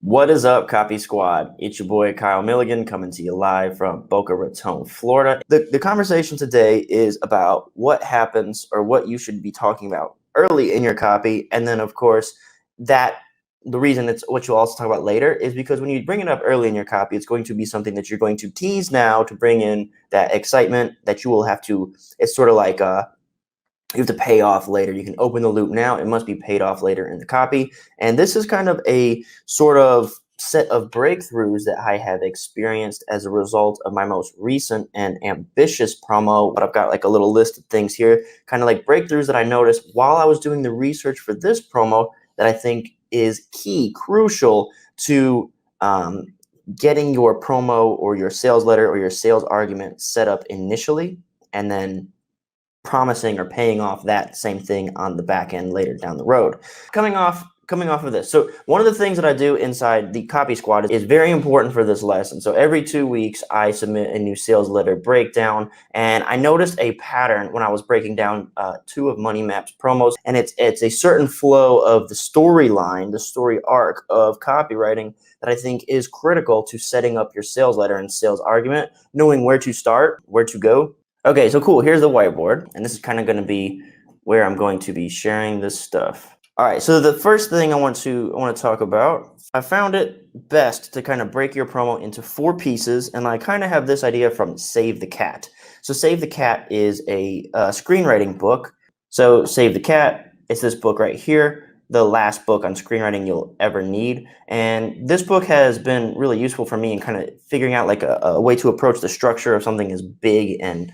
What is up, Copy Squad? It's your boy Kyle Milligan coming to you live from Boca Raton, Florida. The conversation today is about what happens or what you should be talking about early in your copy. And then, of course, the reason it's what you'll also talk about later is because when you bring it up early in your copy, it's going to be something that you're going to tease now to bring in that excitement that you will have to, it's sort of like you have to pay off later. You can open the loop now. It must be paid off later in the copy. And this is kind of a sort of set of breakthroughs that I have experienced as a result of my most recent and ambitious promo. But I've got like a little list of things here, kind of like breakthroughs that I noticed while I was doing the research for this promo that I think is key, crucial to getting your promo or your sales letter or your sales argument set up initially, and then promising or paying off that same thing on the back end later down the road. Coming off of this. So one of the things that I do inside the Copy Squad is very important for this lesson. So every 2 weeks, I submit a new sales letter breakdown, and I noticed a pattern when I was breaking down 2 of Money Map's promos, and it's a certain flow of the storyline, the story arc of copywriting that I think is critical to setting up your sales letter and sales argument, knowing where to start, where to go. Okay, so cool. Here's the whiteboard, and this is kind of going to be where I'm going to be sharing this stuff. All right, so the first thing I want to talk about, I found it best to kind of break your promo into 4 pieces, and I kind of have this idea from Save the Cat. So Save the Cat is a screenwriting book. So Save the Cat, it's this book right here, the last book on screenwriting you'll ever need. And this book has been really useful for me in kind of figuring out like a way to approach the structure of something as big and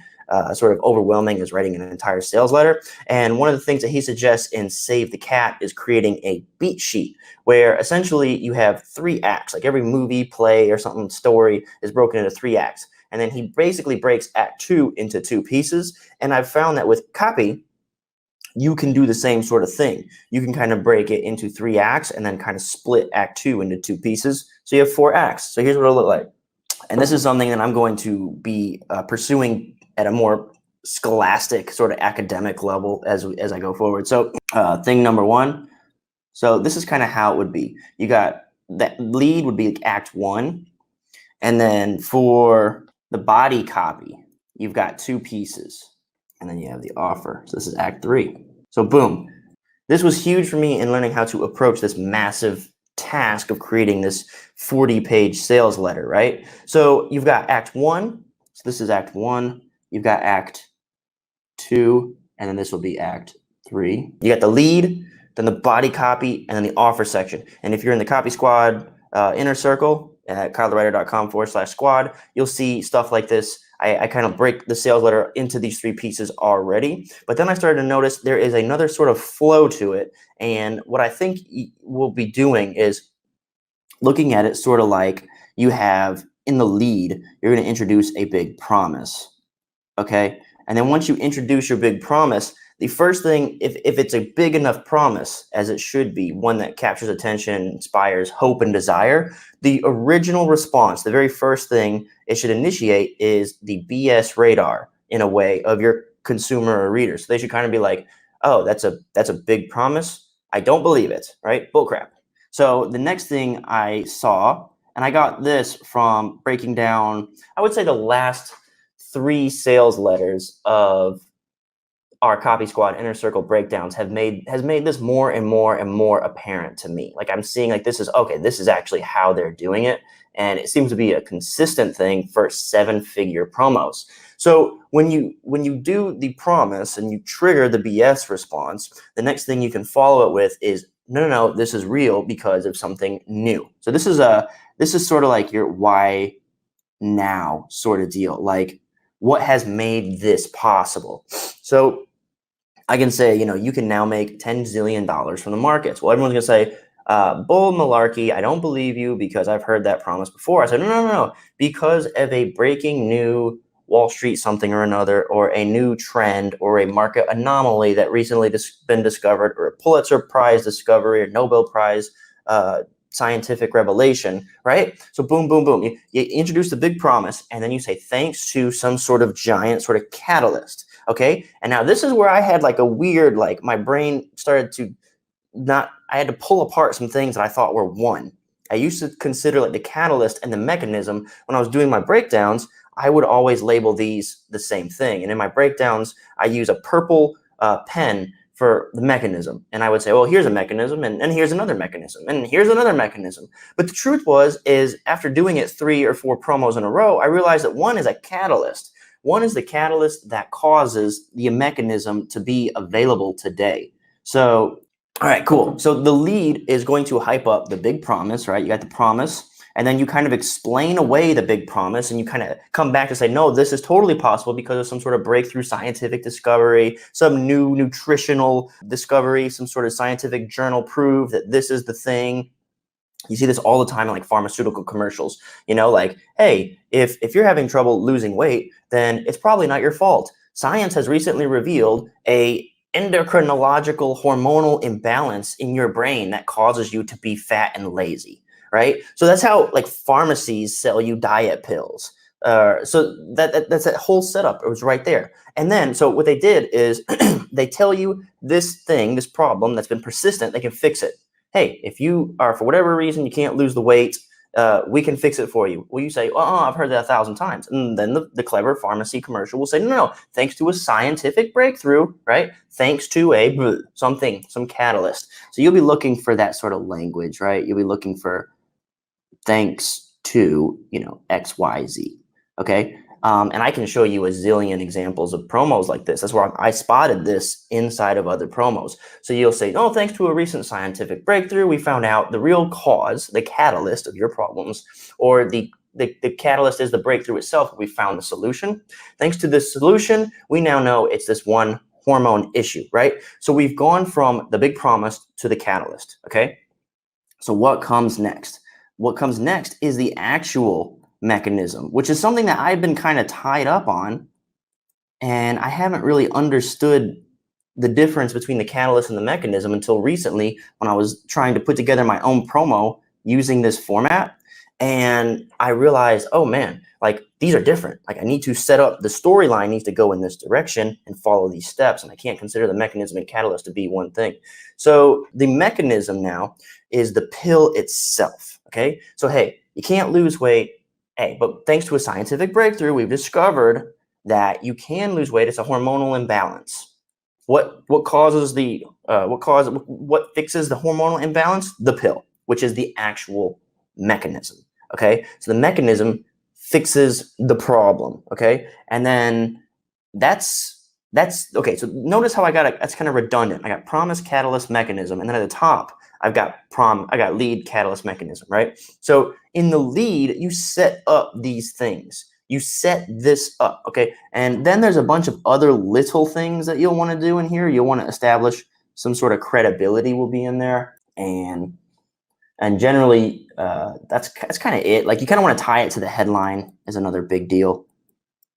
sort of overwhelming as writing an entire sales letter. And one of the things that he suggests in Save the Cat is creating a beat sheet where essentially you have 3 acts, like every movie, play, or something story is broken into 3 acts. And then he basically breaks Act 2 into 2 pieces. And I've found that with copy, you can do the same sort of thing. You can kind of break it into 3 acts and then kind of split Act 2 into 2 pieces. So you have 4 acts. So here's what it'll look like. And this is something that I'm going to be pursuing at a more scholastic sort of academic level as I go forward. So thing number 1. So this is kind of how it would be. You got that lead would be like Act 1. And then for the body copy, you've got 2 pieces. And then you have the offer. So this is Act 3. So boom. This was huge for me in learning how to approach this massive task of creating this 40-page sales letter, right? So you've got Act 1. So this is Act 1. You've got Act 2, and then this will be Act 3. You got the lead, then the body copy, and then the offer section. And if you're in the Copy Squad inner circle at copywriter.com/squad, you'll see stuff like this. I kind of break the sales letter into these 3 pieces already. But then I started to notice there is another sort of flow to it. And what I think we'll be doing is looking at it sort of like you have in the lead, you're going to introduce a big promise. Okay. And then once you introduce your big promise, the first thing, if it's a big enough promise, as it should be, one that captures attention, inspires hope and desire, the original response, the very first thing it should initiate is the BS radar in a way of your consumer or reader. So they should kind of be like, oh, that's a big promise. I don't believe it, right? Bullcrap. So the next thing I saw, and I got this from breaking down, I would say the last 3 sales letters of our Copy Squad inner circle breakdowns has made this more and more and more apparent to me. Like I'm seeing like this is actually how they're doing it. And it seems to be a consistent thing for 7-figure promos. So when you do the promise and you trigger the BS response, the next thing you can follow it with is no, this is real because of something new. So this is sort of like your why now sort of deal. Like what has made this possible? So I can say, you can now make $10 zillion from the markets. Well, everyone's going to say, bull malarkey, I don't believe you because I've heard that promise before. I said, no. Because of a breaking new Wall Street something or another, or a new trend, or a market anomaly that recently been discovered, or a Pulitzer Prize discovery, or Nobel Prize scientific revelation, right? So boom, boom, boom. You introduce the big promise, and then you say, thanks to some sort of giant sort of catalyst. Okay. And now this is where I had like a weird, like my brain started to I had to pull apart some things that I thought were one. I used to consider like the catalyst and the mechanism when I was doing my breakdowns. I would always label these the same thing. And in my breakdowns, I use a purple pen for the mechanism. And I would say, well, here's a mechanism, and here's another mechanism, and here's another mechanism. But the truth is after doing it 3 or 4 promos in a row, I realized that one is a catalyst. One is the catalyst that causes the mechanism to be available today. So, all right, cool. So the lead is going to hype up the big promise, right? You got the promise. And then you kind of explain away the big promise, and you kind of come back to say, no, this is totally possible because of some sort of breakthrough scientific discovery, some new nutritional discovery, some sort of scientific journal prove that this is the thing. You see this all the time in like pharmaceutical commercials, like, hey, if you're having trouble losing weight, then it's probably not your fault. Science has recently revealed a endocrinological hormonal imbalance in your brain that causes you to be fat and lazy. Right? So that's how like pharmacies sell you diet pills. So that's that whole setup. It was right there. And then, so what they did is they tell you this thing, this problem that's been persistent, they can fix it. Hey, if you are, for whatever reason, you can't lose the weight, we can fix it for you. Well, you say, oh, I've heard that 1,000 times. And then the clever pharmacy commercial will say, no, thanks to a scientific breakthrough, right? Thanks to some catalyst. So you'll be looking for that sort of language, right? You'll be looking for thanks to, X, Y, Z. Okay. And I can show you a zillion examples of promos like this. That's where I spotted this inside of other promos. So you'll say, oh, thanks to a recent scientific breakthrough, we found out the real cause, the catalyst of your problems, or the catalyst is the breakthrough itself. We found the solution. Thanks to this solution, we now know it's this one hormone issue, right? So we've gone from the big promise to the catalyst. Okay. So what comes next? What comes next is the actual mechanism, which is something that I've been kind of tied up on, and I haven't really understood the difference between the catalyst and the mechanism until recently when I was trying to put together my own promo using this format. And I realized, oh man, like these are different. Like I need to set up, the storyline needs to go in this direction and follow these steps. And I can't consider the mechanism and catalyst to be one thing. So the mechanism now is the pill itself. Okay. So, hey, you can't lose weight. Hey, but thanks to a scientific breakthrough, we've discovered that you can lose weight. It's a hormonal imbalance. What causes what fixes the hormonal imbalance? The pill, which is the actual mechanism. Okay. So the mechanism fixes the problem. Okay. And then that's okay. So notice how that's kind of redundant. I got promise, catalyst, mechanism. And then at the top, I got lead, catalyst, mechanism, right? So in the lead, you set up these things. You set this up, okay? And then there's a bunch of other little things that you'll want to do in here. You'll want to establish some sort of credibility will be in there. And generally, that's kind of it. Like you kind of want to tie it to the headline is another big deal.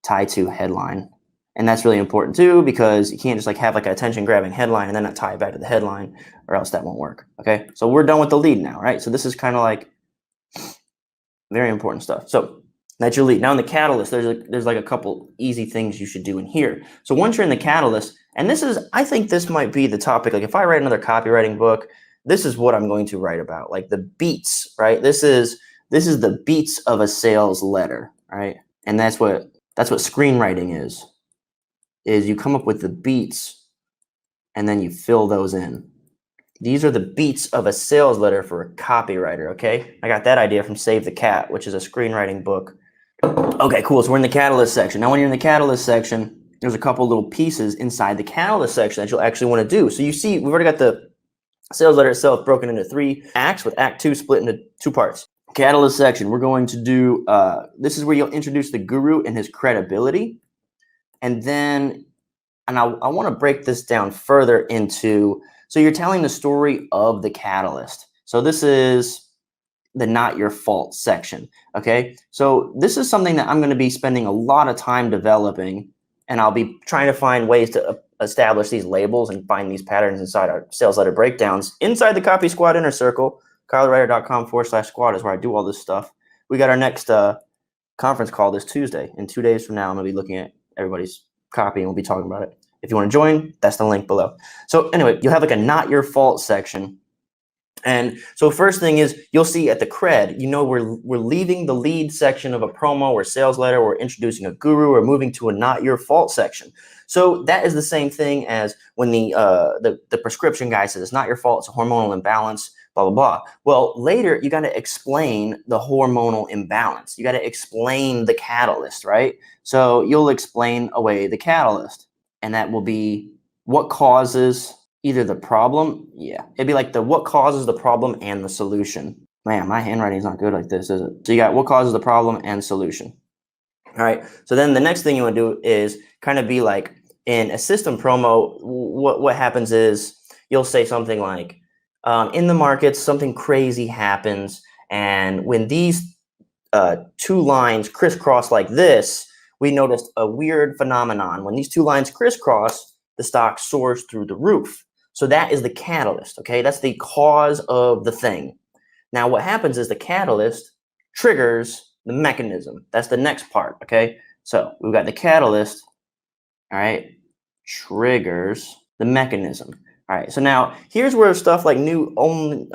Tie to headline. And that's really important too, because you can't just like have like an attention grabbing headline and then not tie it back to the headline, or else that won't work. Okay. So we're done with the lead now, right? So this is kind of like very important stuff. So that's your lead. Now in the catalyst, there's like a couple easy things you should do in here. So once you're in the catalyst, and I think this might be the topic. Like if I write another copywriting book, this is what I'm going to write about. Like the beats, right? This is the beats of a sales letter, right? And that's what screenwriting is you come up with the beats and then you fill those in. These are the beats of a sales letter for a copywriter, okay? I got that idea from Save the Cat, which is a screenwriting book. Okay, cool. So we're in the catalyst section. Now when you're in the catalyst section, there's a couple little pieces inside the catalyst section that you'll actually want to do. So you see, we've already got the sales letter itself broken into 3 acts, with Act 2 split into 2 parts. Catalyst section, we're going to do, this is where you'll introduce the guru and his credibility. And then, I want to break this down further into, so you're telling the story of the catalyst. So this is the not your fault section. Okay. So this is something that I'm going to be spending a lot of time developing, and I'll be trying to find ways to establish these labels and find these patterns inside our sales letter breakdowns inside the Copy Squad Inner Circle. copywriter.com/squad is where I do all this stuff. We got our next conference call this Tuesday. In 2 days from now, I'm going to be looking at everybody's copy and we'll be talking about it. If you want to join, that's the link below. So anyway, you'll have like a not your fault section. And so first thing is you'll see at the cred, we're leaving the lead section of a promo or sales letter, we're introducing a guru, or moving to a not your fault section. So that is the same thing as when the prescription guy says it's not your fault, it's a hormonal imbalance, blah, blah, blah. Well, later you got to explain the hormonal imbalance. You got to explain the catalyst, right? So you'll explain away the catalyst, and that will be what causes either the problem, it'd be like what causes the problem and the solution. Man, my handwriting is not good like this, is it? So you got what causes the problem and solution. All right, so then the next thing you want to do is kind of be like in a system promo, what happens is you'll say something like, in the markets, something crazy happens, and when these two lines crisscross like this, we noticed a weird phenomenon. When these two lines crisscross, the stock soars through the roof. So that is the catalyst, okay? That's the cause of the thing. Now what happens is the catalyst triggers the mechanism. That's the next part, okay? So we've got the catalyst, all right, triggers the mechanism. All right, so now here's where stuff like new and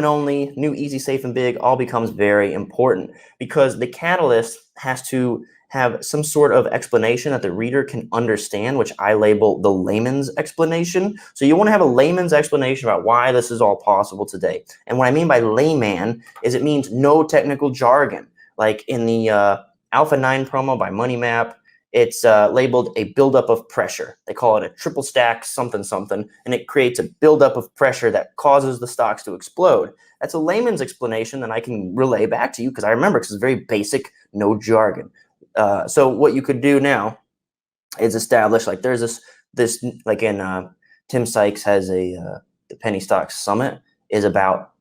only, new, easy, safe, and big all becomes very important, because the catalyst has to have some sort of explanation that the reader can understand, which I label the layman's explanation. So you want to have a layman's explanation about why this is all possible today. And what I mean by layman is it means no technical jargon. Like in the Alpha 9 promo by Money Map, it's labeled a buildup of pressure. They call it a triple stack something something, and it creates a buildup of pressure that causes the stocks to explode. That's a layman's explanation that I can relay back to you because I remember, because it's very basic, no jargon. So what you could do now is establish, like there's this like in Tim Sykes has the penny stocks summit is about,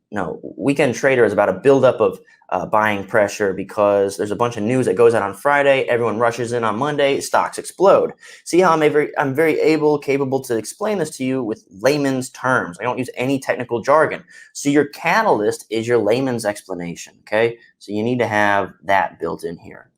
weekend trader is about a buildup of buying pressure, because there's a bunch of news that goes out on Friday, everyone rushes in on Monday, stocks explode. See how I'm very capable to explain this to you with layman's terms. I don't use any technical jargon. So your catalyst is your layman's explanation, okay? So you need to have that built in here.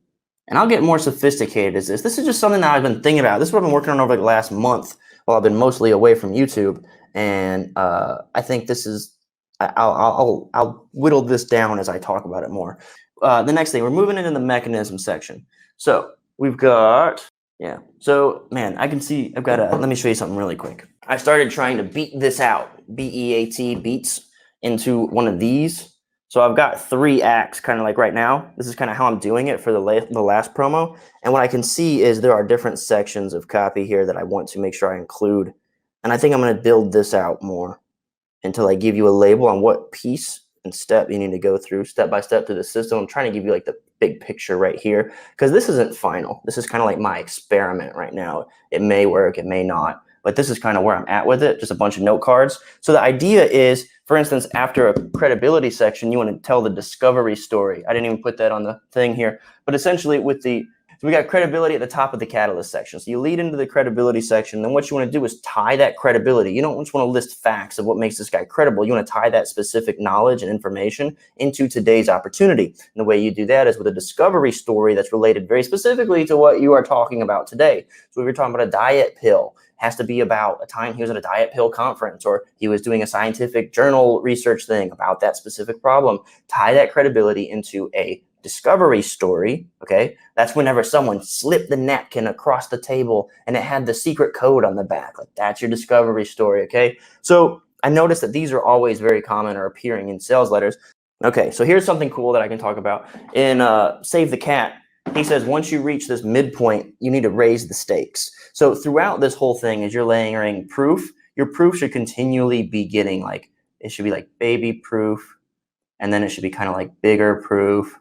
And I'll get more sophisticated as this. This is just something that I've been thinking about. This is what I've been working on over the last month while I've been mostly away from YouTube. And I think this is, I'll whittle this down as I talk about it more. The next thing, we're moving into the mechanism section. So we've got, so man, I can see, let me show you something really quick. I started trying to beat this out, B-E-A-T, beats, into one of these. So I've got 3 acts kind of like right now. This is kind of how I'm doing it for the last promo. And what I can see is there are different sections of copy here that I want to make sure I include. And I think I'm going to build this out more until I give you a label on what piece and step you need to go through step by step through the system. I'm trying to give you like the big picture right here, because this isn't final. This is kind of like my experiment right now. It may work, it may not, but this is kind of where I'm at with it, just a bunch of note cards. So the idea is, for instance, after a credibility section, you want to tell the discovery story. I didn't even put that on the thing here, but essentially so we got credibility at the top of the catalyst section. So you lead into the credibility section. Then what you want to do is tie that credibility. You don't just want to list facts of what makes this guy credible. You want to tie that specific knowledge and information into today's opportunity. And the way you do that is with a discovery story that's related very specifically to what you are talking about today. So if you're talking about a diet pill, has to be about a time he was at a diet pill conference, or he was doing a scientific journal research thing about that specific problem. Tie that credibility into a discovery story, okay? That's whenever someone slipped the napkin across the table and it had the secret code on the back. Like, that's your discovery story, okay? So I noticed that these are always very common or appearing in sales letters. Okay, so here's something cool that I can talk about. In Save the Cat, he says, once you reach this midpoint, you need to raise the stakes. So throughout this whole thing, as you're layering proof, your proof should continually be getting like, it should be like baby proof, and then it should be kind of like bigger proof.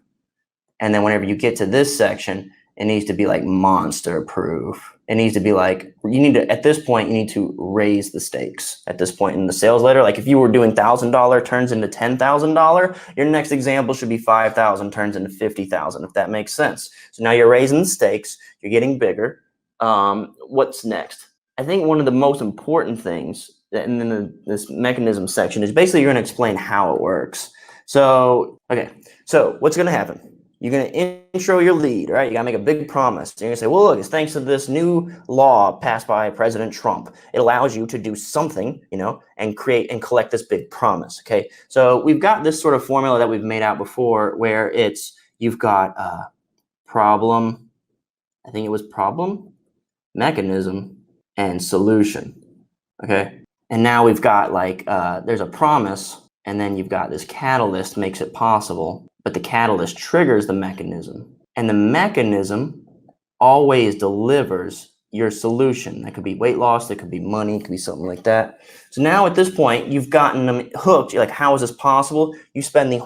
And then whenever you get to this section, it needs to be like monster proof. It needs to be like, at this point, you need to raise the stakes at this point in the sales letter. Like if you were doing $1,000 turns into $10,000, your next example should be 5,000 turns into 50,000, if that makes sense. So now you're raising the stakes, you're getting bigger. What's next? I think one of the most important things in this mechanism section is basically you're going to explain how it works. So, okay, so what's going to happen? You're going to intro your lead, right? You got to make a big promise. You're going to say, well, look, it's thanks to this new law passed by President Trump. It allows you to do something, you know, and create and collect this big promise, okay? So we've got this sort of formula that we've made out before where you've got problem, I think it was problem, mechanism, and solution, okay? And now we've got like, there's a promise, and then you've got this catalyst makes it possible, but the catalyst triggers the mechanism. And the mechanism always delivers your solution. That could be weight loss, that could be money, it could be something like that. So now at this point, you've gotten them hooked. You're like, how is this possible? You spend this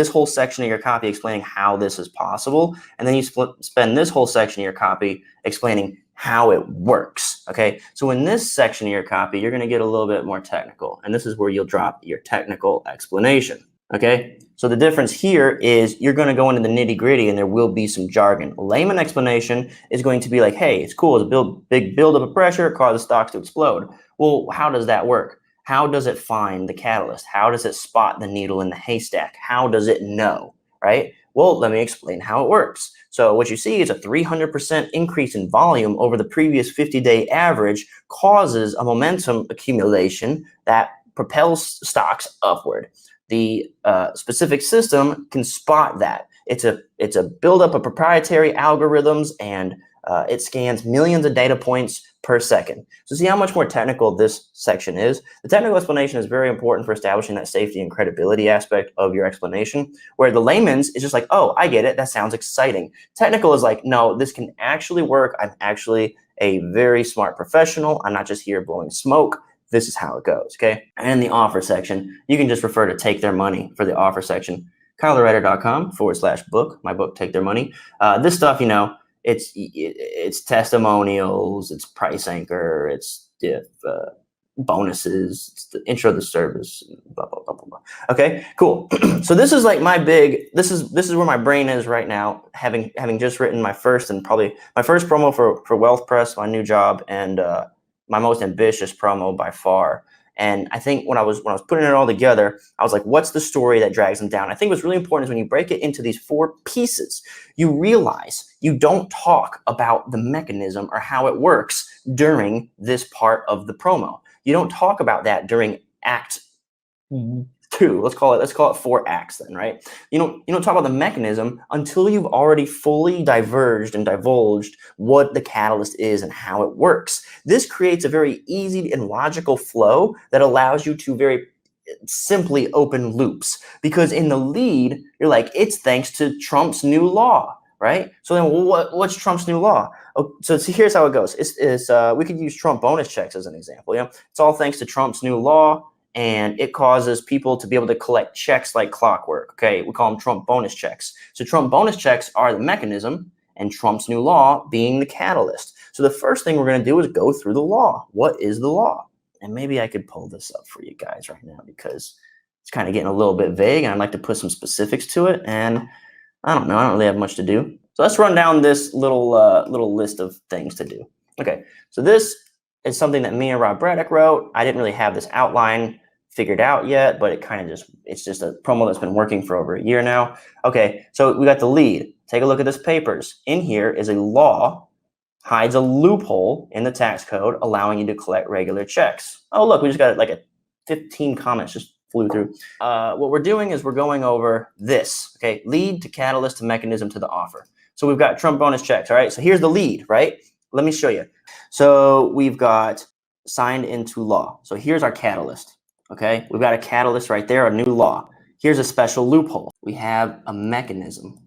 whole section of your copy explaining how this is possible, and then you spend this whole section of your copy explaining how it works, okay? So in this section of your copy, you're gonna get a little bit more technical, and this is where you'll drop your technical explanation, okay? So the difference here is you're gonna go into the nitty gritty and there will be some jargon. A layman explanation is going to be like, hey, it's cool, it's a big buildup of pressure, it causes stocks to explode. Well, how does that work? How does it find the catalyst? How does it spot the needle in the haystack? How does it know, right? Well, let me explain how it works. So what you see is a 300% increase in volume over the previous 50-day average causes a momentum accumulation that propels stocks upward. The specific system can spot that. It's a buildup of proprietary algorithms, and it scans millions of data points per second. So see how much more technical this section is? The technical explanation is very important for establishing that safety and credibility aspect of your explanation, where the layman's is just like, oh, I get it, that sounds exciting. Technical is like, no, this can actually work. I'm actually a very smart professional. I'm not just here blowing smoke. This is how it goes, okay? And in the offer section, you can just refer to Take Their Money for the offer section. copywriter.com/book, my book, Take Their Money. This stuff, you know, it's testimonials, it's price anchor, it's bonuses, it's the intro to the service, blah, blah, blah, blah, blah. Okay, cool. So this is like my big, this is where my brain is right now, having just written my first and probably my first promo for Wealth Press, my new job, and my most ambitious promo by far. And I think when I was putting it all together, I was like, what's the story that drags them down? I think what's really important is when you break it into these 4 pieces, you realize you don't talk about the mechanism or how it works during this part of the promo. You don't talk about that during act 2. Let's call it 4 acts then, right? You don't talk about the mechanism until you've already fully diverged and divulged what the catalyst is and how it works. This creates a very easy and logical flow that allows you to very simply open loops, because in the lead, you're like, it's thanks to Trump's new law, right? So then what's Trump's new law? Oh, so here's how it goes. We could use Trump bonus checks as an example. You know, it's all thanks to Trump's new law, and it causes people to be able to collect checks like clockwork. Okay, we call them Trump bonus checks. So Trump bonus checks are the mechanism, and Trump's new law being the catalyst. So the first thing we're going to do is go through the law. What is the law? And maybe I could pull this up for you guys right now, because it's kind of getting a little bit vague, and I'd like to put some specifics to it. And I don't know, I don't really have much to do. So let's run down this little list of things to do. Okay, so this is something that me and Rob Braddock wrote. I didn't really have this outline figured out yet, but it's just a promo that's been working for over a year now. Okay, so we got the lead. Take a look at this papers. In here is a law, hides a loophole in the tax code, allowing you to collect regular checks. Oh, look, we just got like 15 comments just flew through. What we're doing is we're going over this, okay? Lead to catalyst to mechanism to the offer. So we've got Trump bonus checks, all right? So here's the lead, right? Let me show you. So we've got signed into law. So here's our catalyst. Okay, we've got a catalyst right there, a new law. Here's a special loophole. We have a mechanism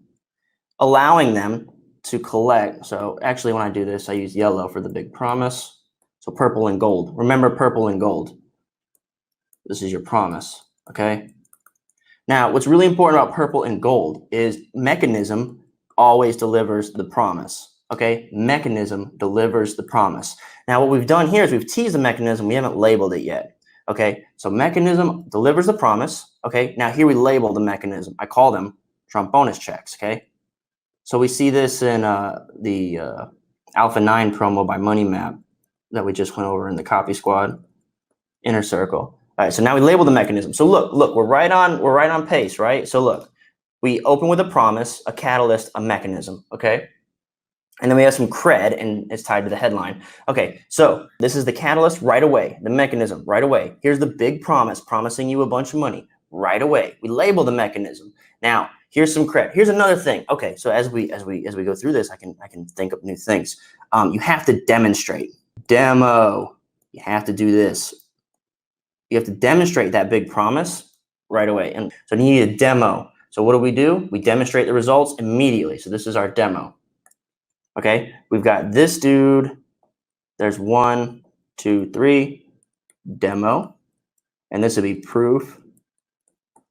allowing them to collect. So actually, when I do this, I use yellow for the big promise. So purple and gold. Remember purple and gold. This is your promise, okay? Now, what's really important about purple and gold is mechanism always delivers the promise, okay? Mechanism delivers the promise. Now, what we've done here is we've teased the mechanism. We haven't labeled it yet. Okay, so mechanism delivers the promise. Okay, now here we label the mechanism. I call them Trump bonus checks. Okay, so we see this in the Alpha 9 promo by Money Map that we just went over in the Copy Squad inner circle. All right, so now we label the mechanism. So look, we're right on pace, right? So look, We open with a promise, a catalyst, a mechanism, okay? And then we have some cred, and it's tied to the headline. Okay, so this is the catalyst right away, the mechanism right away. Here's the big promise, promising you a bunch of money right away. We label the mechanism. Now, here's some cred. Here's another thing. Okay, so as we go through this, I can think of new things. You have to demonstrate. Demo. You have to do this. You have to demonstrate that big promise right away. And so you need a demo. So what do? We demonstrate the results immediately. So this is our demo. Okay, we've got this dude. There's 1, 2, 3, demo. And this would be proof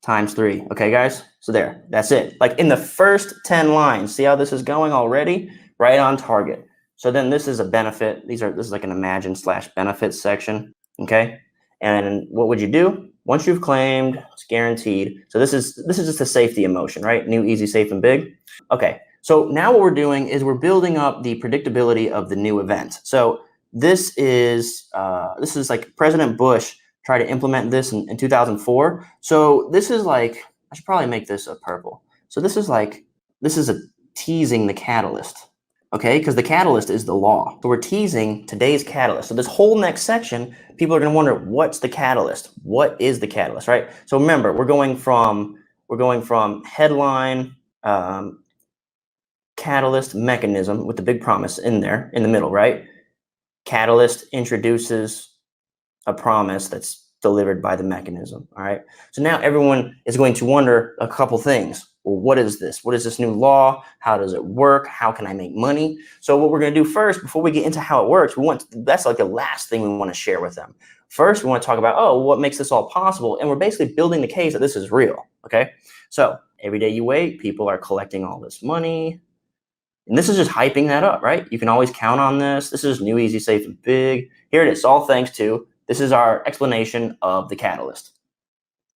times 3. Okay, guys? So there, that's it. Like in the first 10 lines, see how this is going already? Right on target. So then this is a benefit. This is like an imagine/benefits section. Okay. And what would you do? Once you've claimed, it's guaranteed. So this is just a safety emotion, right? New, easy, safe, and big. Okay. So now what we're doing is we're building up the predictability of the new event. So this is like President Bush tried to implement this in 2004. So this is like, I should probably make this a purple. So this is a teasing the catalyst. Okay, because the catalyst is the law. So we're teasing today's catalyst. So this whole next section, people are going to wonder, what's the catalyst? What is the catalyst, right? So remember, we're going from headline, catalyst, mechanism with the big promise in there in the middle, right? Catalyst introduces a promise that's delivered by the mechanism. All right. So now everyone is going to wonder a couple things. Well, what is this? What is this new law? How does it work? How can I make money? So what we're going to do first, before we get into how it works, that's like the last thing we want to share with them. First, we want to talk about, what makes this all possible? And we're basically building the case that this is real. Okay. So every day you wait, people are collecting all this money. And this is just hyping that up, right? You can always count on this. This is new, easy, safe, and big. Here it is, all thanks to, this is our explanation of the catalyst.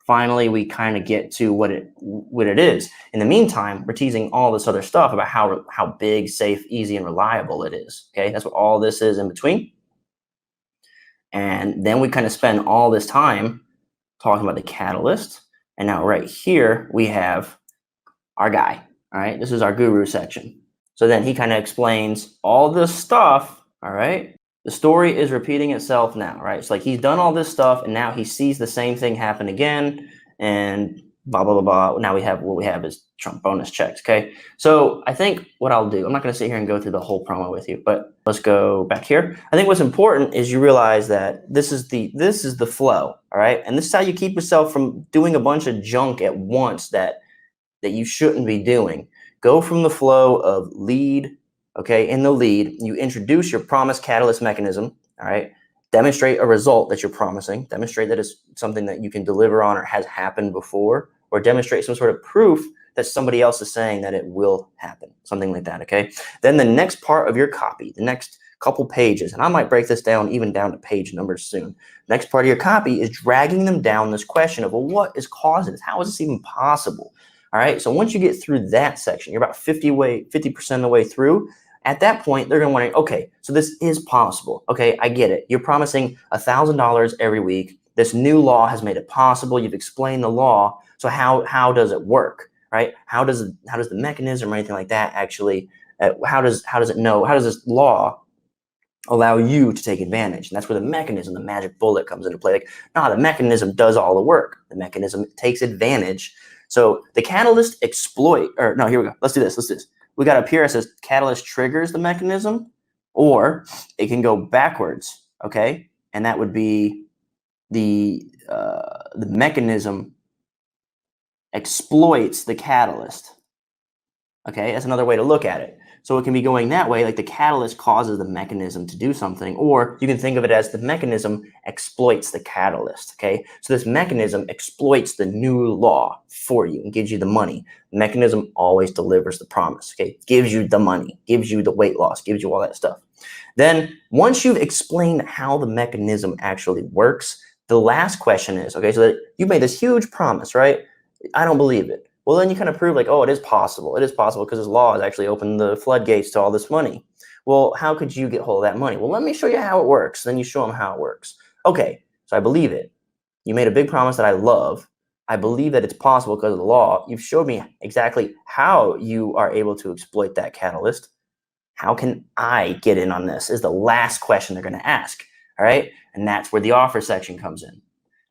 Finally, we kind of get to what it is. In the meantime, we're teasing all this other stuff about how big, safe, easy, and reliable it is. Okay, that's what all this is in between. And then we kind of spend all this time talking about the catalyst. And now right here, we have our guy. All right, this is our guru section. So then he kind of explains all this stuff. All right. The story is repeating itself now, right? It's like he's done all this stuff and now he sees the same thing happen again and blah, blah, blah, blah. Now what we have is Trump bonus checks, okay? So I think what I'll do, I'm not going to sit here and go through the whole promo with you, but let's go back here. I think what's important is you realize that this is the flow, all right? And this is how you keep yourself from doing a bunch of junk at once that you shouldn't be doing. Go from the flow of lead. Okay, in the lead, you introduce your promise catalyst mechanism, all right? Demonstrate a result that you're promising. Demonstrate that it's something that you can deliver on or has happened before, or demonstrate some sort of proof that somebody else is saying that it will happen, something like that, okay? Then the next part of your copy, the next couple pages, and I might break this down even down to page numbers soon. Next part of your copy is dragging them down this question of, well, what is causing this? How is this even possible? All right, so once you get through that section, you're about 50% of the way through. At that point, they're going to wonder, okay, so this is possible. Okay, I get it. You're promising $1,000 every week. This new law has made it possible. You've explained the law. So how does it work, right? How does the mechanism or anything like that actually? How does this law allow you to take advantage? And that's where the mechanism, the magic bullet, comes into play. Like, no, the mechanism does all the work. The mechanism takes advantage. So the catalyst here we go. Let's do this. We got up here, it says catalyst triggers the mechanism, or it can go backwards, okay? And that would be the mechanism exploits the catalyst, okay? That's another way to look at it. So it can be going that way, like the catalyst causes the mechanism to do something, or you can think of it as the mechanism exploits the catalyst, okay? So this mechanism exploits the new law for you and gives you the money. The mechanism always delivers the promise, okay? Gives you the money, gives you the weight loss, gives you all that stuff. Then once you've explained how the mechanism actually works, the last question is, okay, so that you made this huge promise, right? I don't believe it. Well, then you kind of prove like, oh, it is possible. It is possible because this law has actually opened the floodgates to all this money. Well, how could you get hold of that money? Well, let me show you how it works. Then you show them how it works. Okay, so I believe it. You made a big promise that I love. I believe that it's possible because of the law. You've showed me exactly how you are able to exploit that catalyst. How can I get in on this is the last question they're going to ask. All right. And that's where the offer section comes in.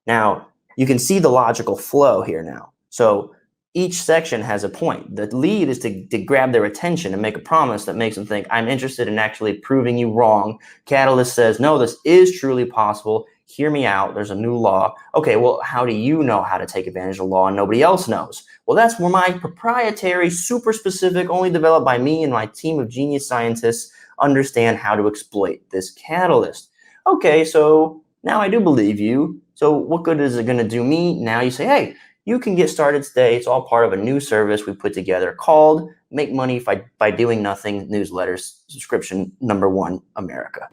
Now, you can see the logical flow here now. So each section has a point. The lead is to grab their attention and make a promise that makes them think, I'm interested in actually proving you wrong. Catalyst says, no, this is truly possible. Hear me out. There's a new law. Okay, well, how do you know how to take advantage of the law and nobody else knows? Well, that's where my proprietary, super specific, only developed by me and my team of genius scientists understand how to exploit this catalyst. Okay, so now I do believe you. So what good is it going to do me? Now you say, hey, you can get started today. It's all part of a new service we put together called Make Money by Doing Nothing Newsletters, subscription number 1, America.